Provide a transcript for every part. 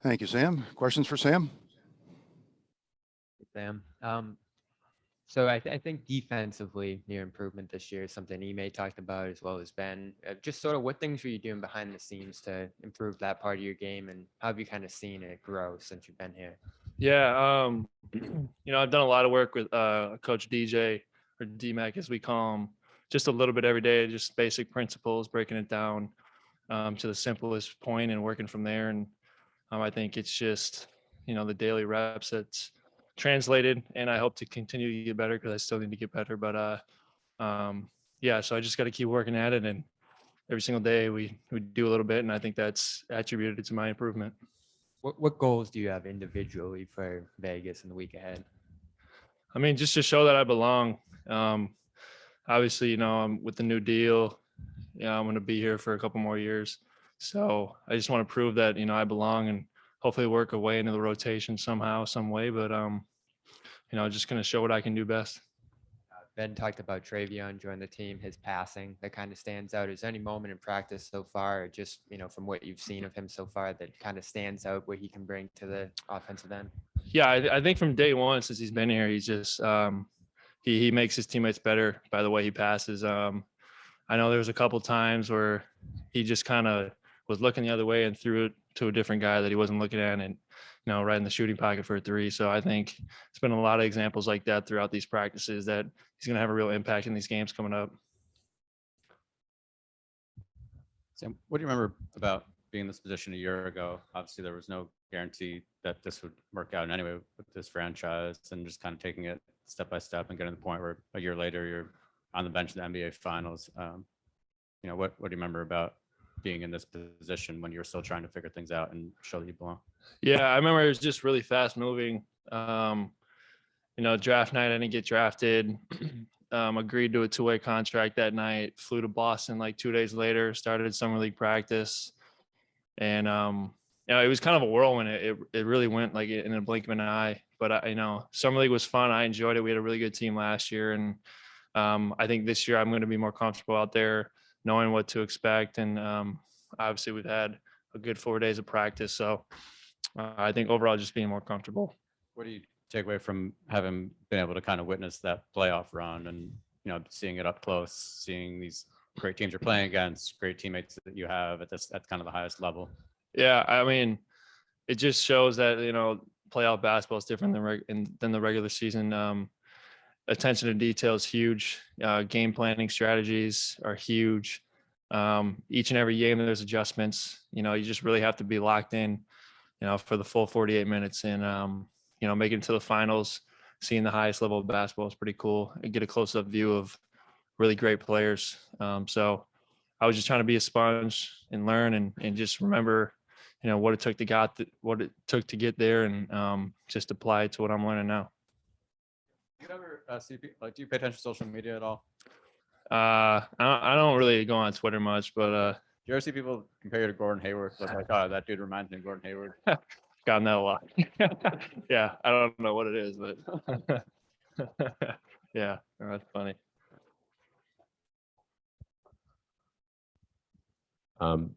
Thank you, Sam. Questions for Sam? Sam. So I think defensively, your improvement this year is something Ime talked about as well as Ben. Just sort of what things were you doing behind the scenes to improve that part of your game, and how have you kind of seen it grow since you've been here? Yeah, I've done a lot of work with Coach DJ or DMAC as we call him, just a little bit every day, just basic principles, breaking it down to the simplest point and working from there. And I think it's just the daily reps that's translated, and I hope to continue to get better because I still need to get better. But yeah, so I just got to keep working at it, and every single day we do a little bit, and I think that's attributed to my improvement. What goals do you have individually for Vegas in the week ahead? I mean, just to show that I belong. Obviously, I'm with the new deal. I'm going to be here for a couple more years. So I just want to prove that, I belong and hopefully work a way into the rotation somehow, some way. But, just going to show what I can do best. Ben talked about Travion joining the team, his passing that kind of stands out. Is there any moment in practice so far, or just, from what you've seen of him so far, that kind of stands out what he can bring to the offensive end? Yeah, I think from day one, since he's been here, he's just he makes his teammates better by the way he passes. I know there was a couple times where he just kind of was looking the other way and threw it to a different guy that he wasn't looking at, and right in the shooting pocket for a three. So I think it's been a lot of examples like that throughout these practices that he's going to have a real impact in these games coming up. Sam, what do you remember about being in this position a year ago? Obviously, there was no guarantee that this would work out in any way with this franchise, and just kind of taking it step by step and getting to the point where a year later you're on the bench of the NBA Finals. What do you remember about being in this position when you were still trying to figure things out and show that you belong? Yeah, I remember it was just really fast moving. Draft night, I didn't get drafted. Agreed to a two-way contract that night, flew to Boston like 2 days later, started summer league practice. And, it was kind of a whirlwind. It really went like in a blink of an eye, but summer league was fun. I enjoyed it. We had a really good team last year. And I think this year I'm going to be more comfortable out there knowing what to expect. And obviously we've had a good 4 days of practice. So I think overall just being more comfortable. What do you take away from having been able to kind of witness that playoff run and, seeing it up close, seeing these great teams you're playing against, great teammates that you have at kind of the highest level? Yeah, I mean, it just shows that, playoff basketball is different than the regular season. Attention to detail is huge. Game planning strategies are huge. Each and every game, there's adjustments. You just really have to be locked in, for the full 48 minutes. And, making it to the finals, seeing the highest level of basketball is pretty cool and get a close-up view of really great players. So I was just trying to be a sponge and learn and just remember, what it took to get there, and just apply it to what I'm learning now. Do you ever do you pay attention to social media at all? I don't really go on Twitter much, but Do you ever see people compare you to Gordon Hayward? Like, oh, that dude reminds me of Gordon Hayward. gotten that a lot. Yeah, I don't know what it is, but yeah, that's funny. Have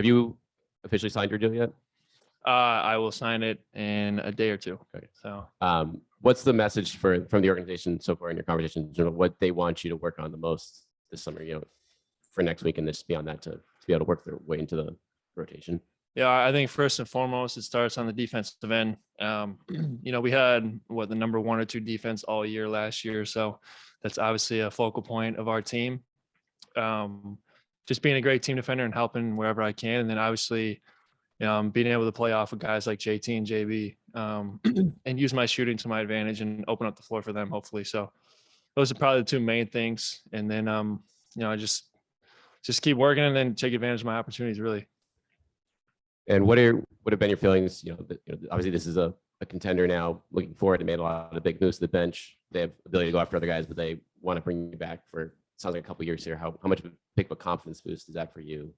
you officially signed your deal yet? I will sign it in a day or two. Okay. So what's the message from the organization so far in your conversations? What they want you to work on the most this summer, for next week, and just beyond that to be able to work their way into the rotation? Yeah, I think first and foremost, it starts on the defensive end. We had the number 1 or 2 defense all year last year. So that's obviously a focal point of our team. Just being a great team defender and helping wherever I can. And then obviously, being able to play off of guys like JT and JB, and use my shooting to my advantage and open up the floor for them, hopefully. So those are probably the 2 main things. And then, I just keep working and then take advantage of my opportunities, really. And what have been your feelings? Obviously this is a contender now. Looking forward, they made a lot of big moves to the bench. They have ability to go after other guys, but they want to bring you back for sounds like a couple of years here. How much of a big of a confidence boost is that for you?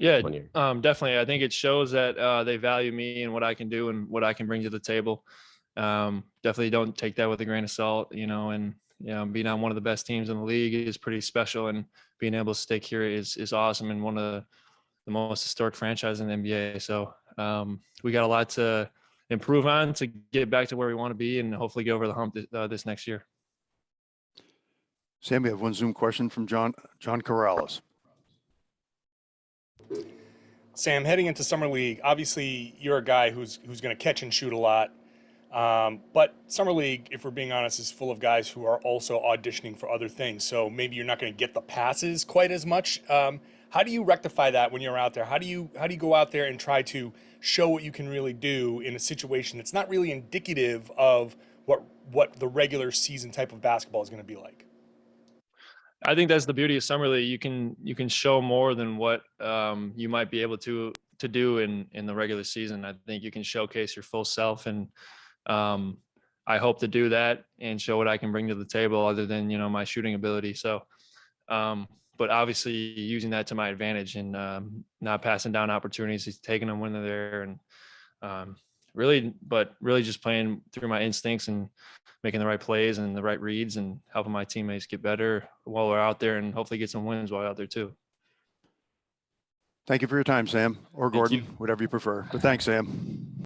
Yeah, definitely. I think it shows that they value me and what I can do and what I can bring to the table. Definitely don't take that with a grain of salt, and being on one of the best teams in the league is pretty special, and being able to stick here is awesome. And one of the most historic franchise in the NBA. So we got a lot to improve on to get back to where we want to be and hopefully get over the hump this next year. Sam, we have one Zoom question from John Corrales. Sam, heading into Summer League, obviously you're a guy who's going to catch and shoot a lot. But Summer League, if we're being honest, is full of guys who are also auditioning for other things. So maybe you're not going to get the passes quite as much. How do you rectify that when you're out there? How do you go out there and try to show what you can really do in a situation that's not really indicative of what the regular season type of basketball is going to be like? I think that's the beauty of Summer League. You can show more than what you might be able to do in the regular season. I think you can showcase your full self, and I hope to do that and show what I can bring to the table other than, my shooting ability. So, but obviously using that to my advantage and not passing down opportunities, taking them when they're there, and really just playing through my instincts and making the right plays and the right reads and helping my teammates get better while we're out there and hopefully get some wins while out there too. Thank you for your time, Sam, or Thank Gordon, you. whatever you prefer. But thanks, Sam.